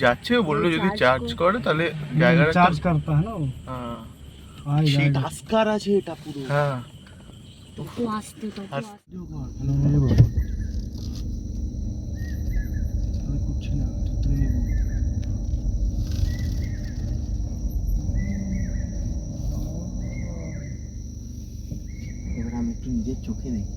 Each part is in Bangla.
যাচ্ছে বললো যদি চার্জ করে তাহলে জায়গাটা চার্জ করতে হয় না। হ্যাঁ সেই টাস্কার আছে এটা পুরো। হ্যাঁ তো আসতে তো আমি করছি না, তুই নেব। এবার আমি একটু নিজের চোখে দেখি।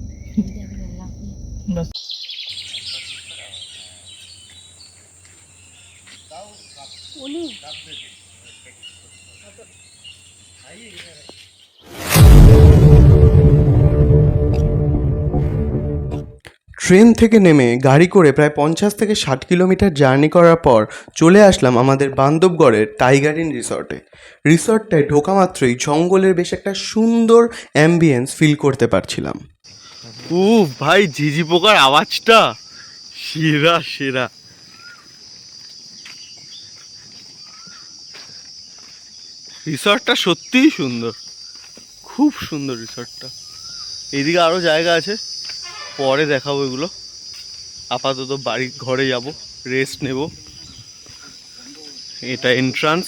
ট্রেন থেকে নেমে গাড়ি করে প্রায় 50 থেকে 60 কিলোমিটার জার্নি করার পর চলে আসলাম আমাদের বান্ধবগড়ের টাইগার ইন রিসর্টে। রিসর্টটায় ঢোকা মাত্রই জঙ্গলের বেশ একটা সুন্দর অ্যাম্বিয়েন্স ফিল করতে পারছিলাম। ভাই ঝিঝি পোকার আওয়াজটা সেরা সেরা। রিসর্টটা সত্যিই সুন্দর, খুব সুন্দর রিসর্টটা। এদিকে আরো জায়গা আছে, পরে দেখাবো এগুলো। আপাতত বাড়ি ঘরে যাব, রেস্ট নেব। এটা এন্ট্রান্স।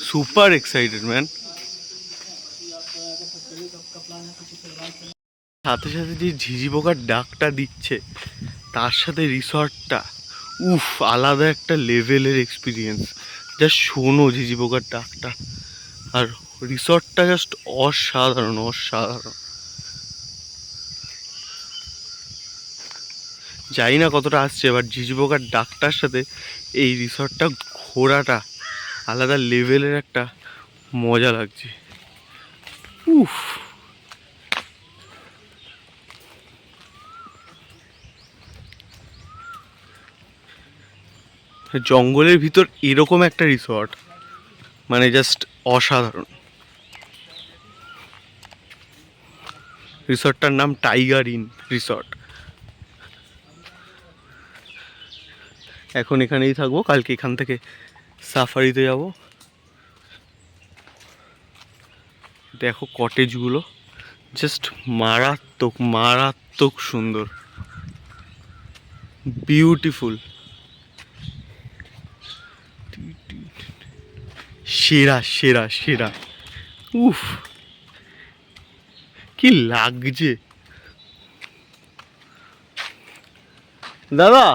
Super excited man. সাথে সাথে যে ঝিঝি পোকার ডাকটা দিচ্ছে, তার সাথে রিসর্টটা, আলাদা একটা লেভেলের এক্সপিরিয়েন্স। জাস্ট শোনো ঝিঝি পোকার ডাকটা, আর রিসর্টটা জাস্ট অসাধারণ অসাধারণ। জানি না কতটা আসছে, এবার ঝিঝি পোকার ডাকটার সাথে এই রিসর্টটা ঘোরাটা আলাদা লেভেলের একটা মজা লাগছে। জঙ্গলের ভিতর এরকম একটা রিসর্ট মানে জাস্ট অসাধারণ। রিসর্টটার নাম টাইগার ইন রিসর্ট। এখন এখানেই থাকবো, কালকে এখান থেকে সাফারিতে যাব। দেখো কটেজগুলো জাস্ট মারাত্মক মারাত্মক সুন্দর, বিউটিফুল, সেরা সেরা সেরা। কি লাগছে দাদা,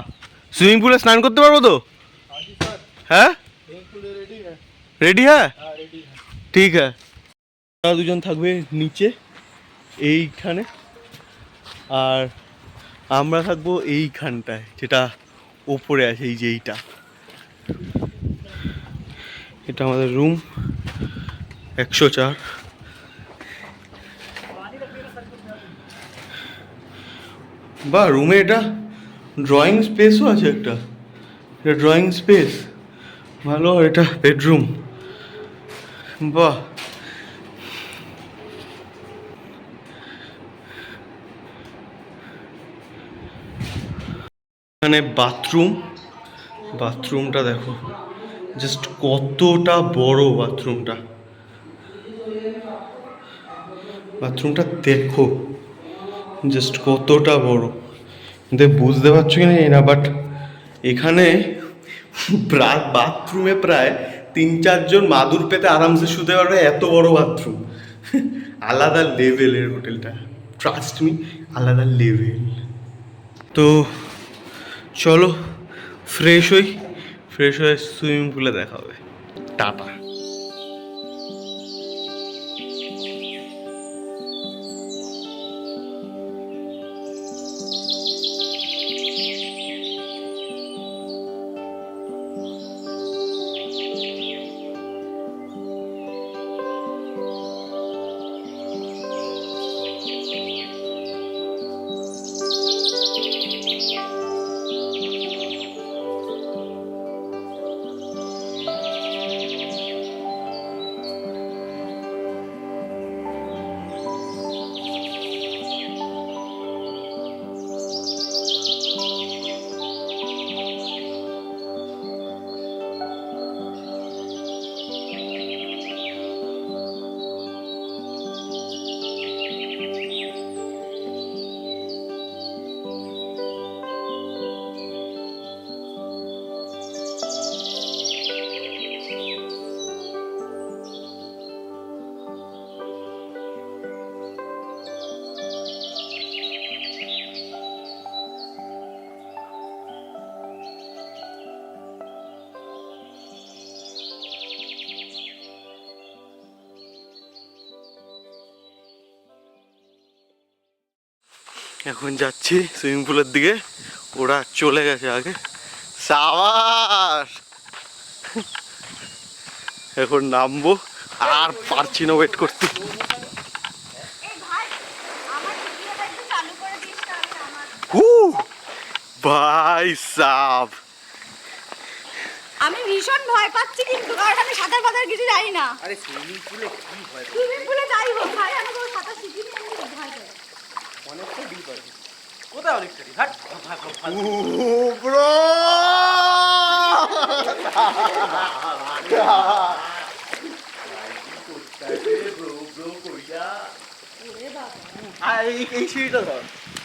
সুইমিং পুলে স্নান করতে পারবো তো? হ্যাঁ রেডি হ্যাঁ ঠিক হ্যাঁ। ওরা দুজন থাকবে নিচে এইখানে, আর আমরা থাকবো এইখানটায় যেটা ওপরে আছে, এই যে এইটা। এটা আমাদের রুম 104। বা রুমে এটা ড্রয়িং স্পেসও আছে একটা, এটা ড্রয়িং স্পেস ভালো। এটা বেডরুম, বাহ। এখানে বাথরুম, বাথরুমটা দেখো জাস্ট কতটা বড় বাথরুমটা। বাথরুমটা দেখো জাস্ট কতটা বড়, বুঝতে পারছো কি না, বাট এখানে বাথরুমে প্রায় 3-4 জন মাদুর পেতে আরামসে শুতে পারবে, এত বড় বাথরুম। আলাদা লেভেলের হোটেলটা, ট্রাস্ট মি, আলাদা লেভেল। তো চলো ফ্রেশ হই, ফ্রেশ হয়ে সুইমিং পুলে দেখা হবে। টাটা। এখন যাচ্ছি সুইমিং পুলের দিকে, ওরা চলে গেছে আগে। সাবাস, এখন নামবো, আর পারছি না ওয়েট করতে। ভাই সাব, আমি ভীষণ ভয় পাচ্ছি কিন্তু, কারণ আমি সাঁতার ফাতার কিছু জানি না। আরে সুইমিং পুলে কি ভয়? সুইমিং পুলে যাই হোক ভাই, আমি তো সাঁতার শিখিনি, আমি ভয় পাই। অনেকটা ডিপ আছে। কোথায় অনেকটা ডিপ? হাট। ব্রো এই সিঁড়িটা ধর,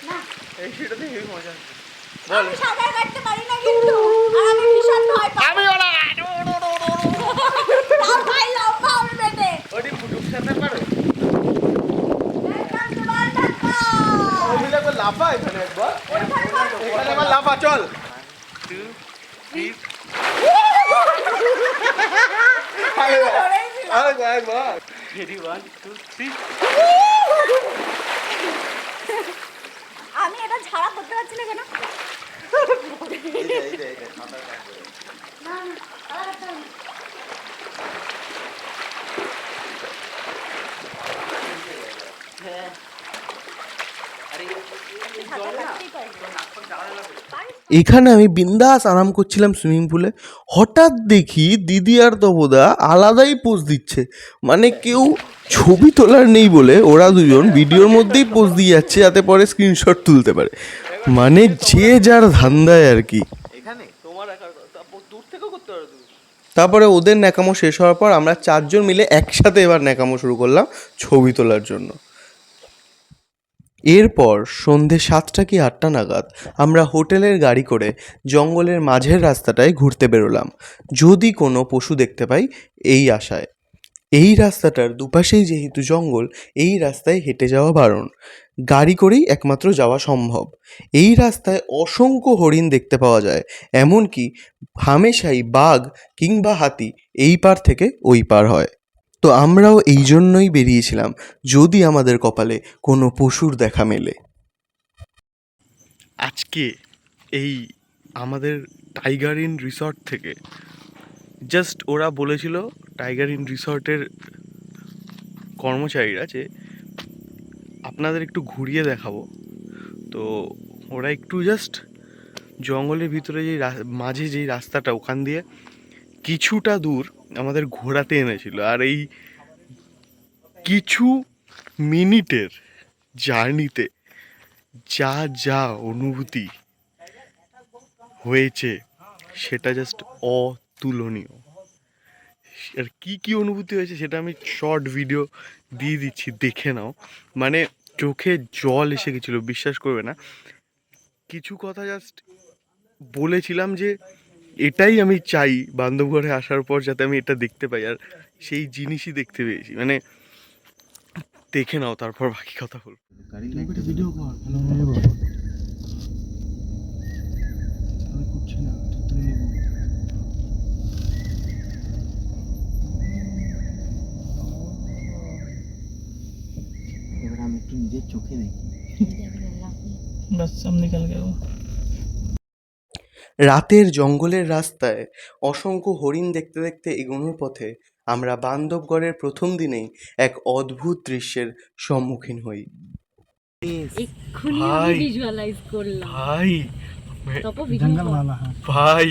না, এই সিঁড়িটাতে হেভি মজা আছে। আমি সাঁতার কাটতে পারি না কিন্তু, আর আমি ভীষণ ভয় পাই। আমি ওরা তাও ভাই লম্বা হবে বেটে। ওটি ফুটুক সাথে পারে একদম তোমার টাকা। মিলে একবার লাফা এখানে, একবার এখানে একবার লাফা, চল। 2 3 একবার রেডি 1 2 3। আমি এটা ছাড়া করতে পারছি না কেন? না, না, আর একটা না। সাঁতার কাটতেই পারি না। এখানে আমি বিন্দাস আরাম করছিলাম সুইমিং পুলে, হঠাৎ দেখি দিদি আর তপদা আলাদাই পোজ দিচ্ছে। মানে কেউ ছবি তোলার নেই বলে ওরা দুজন ভিডিওর মধ্যেই পোজ দিয়ে যাচ্ছে, যাতে পরে স্ক্রিনশট তুলতে পারে। মানে যে যার ধান্দায় আর কি। এখানে তোমার একার দূর থেকেও করতে পারো তুমি। তারপরে ওদের ন্যাকামো শেষ হওয়ার পর আমরা 4 জন মিলে একসাথে এবার ন্যাকামো শুরু করলাম ছবি তোলার জন্য। এরপর সন্ধে 7টা কি 8টা নাগাদ আমরা হোটেলের গাড়ি করে জঙ্গলের মাঝের রাস্তাটায় ঘুরতে বেরোলাম, যদি কোনো পশু দেখতে পাই এই আশায়। এই রাস্তাটার দুপাশেই যেহেতু জঙ্গল, এই রাস্তায় হেঁটে যাওয়া বারণ, গাড়ি করেই একমাত্র যাওয়া সম্ভব। এই রাস্তায় অসংখ্য হরিণ দেখতে পাওয়া যায়, এমনকি হামেশাই বাঘ কিংবা হাতি এই পার থেকে ওই পার হয়। তো আমরাও এই জন্যই বেরিয়েছিলাম, যদি আমাদের কপালে কোনো পশুর দেখা মেলে। আজকে এই আমাদের টাইগার ইন রিসর্ট থেকে জাস্ট ওরা বলেছিল, টাইগার ইন রিসর্টের কর্মচারীরা, যে আপনাদের একটু ঘুরিয়ে দেখাবো। তো ওরা একটু জাস্ট জঙ্গলের ভিতরে যেই মাঝে যেই রাস্তাটা, ওখান দিয়ে কিছুটা দূর আমাদের ঘোরাতে এনেছিল। আর এই কিছু মিনিটের জার্নিতে যা যা অনুভূতি হয়েছে সেটা জাস্ট অতুলনীয়। আর কি কি অনুভূতি হয়েছে সেটা আমি শর্ট ভিডিও দিয়ে দিচ্ছি, দেখে নাও। মানে চোখে জল এসে গেছিলো, বিশ্বাস করবে না। কিছু কথা জাস্ট বলেছিলাম যে এটাই আমি চাই বান্ধবঘরে আসার পর, যাতে আমি এটা দেখতে পাই, আর সেই জিনিসই দেখতে পেয়েছি। মানে দেখে নাও, তারপর বাকি কথা বলবো। ভিডিও কর, ভালো নেব। আমি করছি না, তুই নেব। এবার আমি একটু নিজের চোখে দেখি। बस सब निकल गया वो। রাতের জঙ্গলের রাস্তায় অসংখ্য হরিণ দেখতে দেখতে এগোনোর পথে আমরা বান্ধবগড়ের প্রথম দিনেই এক অদ্ভুত দৃশ্যের সম্মুখীন হই। এক্ষুনি ভাই। আমি ভিজুয়ালাইজ করলাম। ভাই তপো ভিডিও जंगल वाला है। ভাই,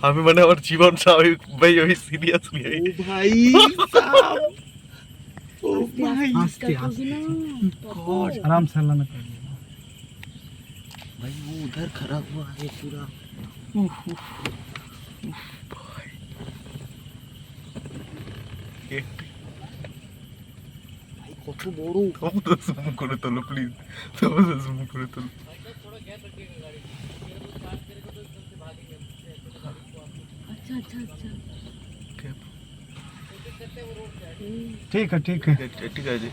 আমি মানে আমার জীবন স্বাভাবিক ভাই, ওই সিরিয়াসলি ভাই हंसते हंसते आराम से अल्लाह ने कर दिया। भाई वो उधर खड़ा हुआ है पूरा। ভাই কত বড়। জুম করে তোলো প্লিজ, জুম করে তোলো। আচ্ছা আচ্ছা আচ্ছা। ठीक है ठीक है। ঠিক আছে।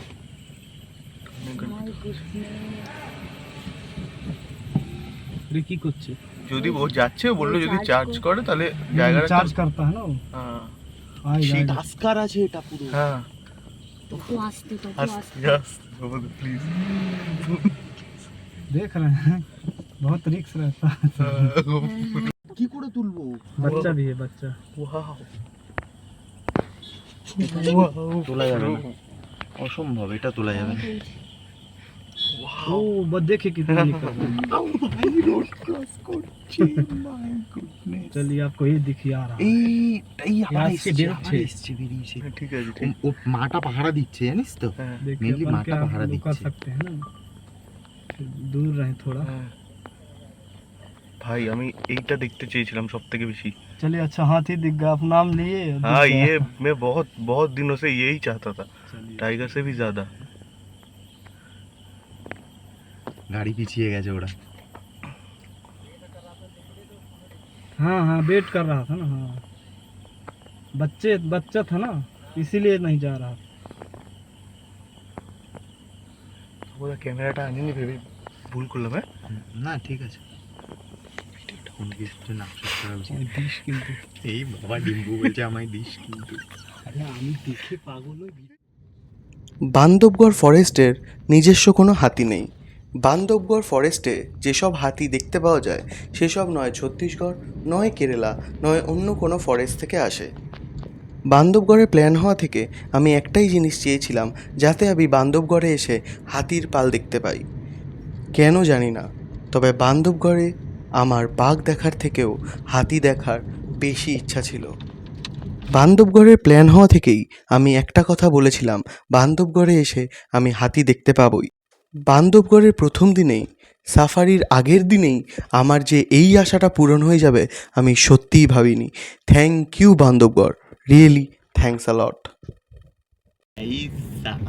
अरे की कुछ যদি ও যাচ্ছে, ও বললো যদি চার্জ করে তাহলে জায়গাটা चार्ज करता है ना वो। হ্যাঁ हाँ সেই টাস্কার আছে এটা পুরো। হ্যাঁ, তপো আসতে তপো আসতে। আস্তে আস্তে প্লিজ। देख रहे हैं बहुत रिक्स रहता है কি করে তুলবো? बच्चा भी है बच्चा তোলা যাবে না, অসম্ভব, এটা তোলা যাবে না। ओ बस देखे कितना निकल रहा है। चलिए आपको ये दिखिए आ रहा है এই আবার আজকে এসছে, বেরোচ্ছে। আবার এসছে, বেরিয়েছে। ঠিক আছে ঠিক ও মাটা পাহারা দিচ্ছে, জানিস তো? হ্যাঁ देखिए मेनली अपन माता क्या पहरा लुका दीजिए। सकते हैं ना दूर रहे थोड़ा হ্যাঁ। ভাই আমি এইটা দেখতে চেয়েছিলাম সব থেকে বেশি। चलिए अच्छा हाथी दिख गया आप नाम लिए दिख हाँ गया। ये मैं बहुत बहुत दिनों से यही चाहता था, चलिए। टाइगर से भी ज्यादा। গাড়ি পিছিয়ে গেছে ওরা। हाँ हाँ वेट कर रहा था ना हाँ बच्चा था ना इसीलिए नहीं जा रहा ওরা ক্যামেরাটা আনিনি ভেবে ভুল করলাম। হ্যাঁ না ঠিক আছে, ভিডিওটা অন্য কিছুর জন্য আপলোড করা উচিত। दिश কিন্তু এই বাবা ডিম্বু বলছে আমায় দিস কিন্তু। আরে আমি দেখে পাগল হই বান্ধবগড় ফরেস্টের নিজস্ব কোনো হাতি নেই। বান্ধবগড় ফরেস্টে যেসব হাতি দেখতে পাওয়া যায় সেসব নয় ছত্তিশগড়, নয় কেরালা, নয় অন্য কোনো ফরেস্ট থেকে আসে। বান্ধবগড়ে প্ল্যান হওয়া থেকে আমি একটাই জিনিস চেয়েছিলাম, যাতে আমি বান্ধবগড়ে এসে হাতির পাল দেখতে পাই। কেন জানি না, তবে বান্ধবগড়ে আমার বাঘ দেখার থেকেও হাতি দেখার বেশি ইচ্ছা ছিল। বান্ধবগড়ের প্ল্যান হওয়া থেকেই আমি একটা কথা বলেছিলাম, বান্ধবগড়ে এসে আমি হাতি দেখতে পাবই। বান্ধবগড়ের প্রথম দিনেই, সাফারির আগের দিনেই আমার যে এই আশাটা পূরণ হয়ে যাবে আমি সত্যিই ভাবিনি। Thank you Bandhavgarh, really thanks a lot. এই সাপ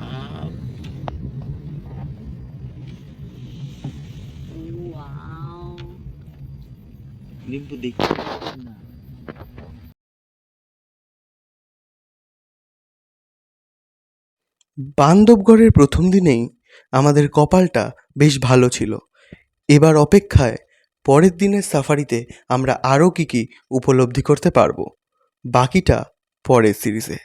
ওয়াও ডিম্বু দেখি না। বান্ধবগড়ের প্রথম দিনেই আমাদের কপালটা বেশ ভালো ছিল। এবার অপেক্ষায় পরের দিনের সাফারিতে আমরা আরও কী কী উপলব্ধি করতে পারবো, বাকিটা পরের সিরিজে।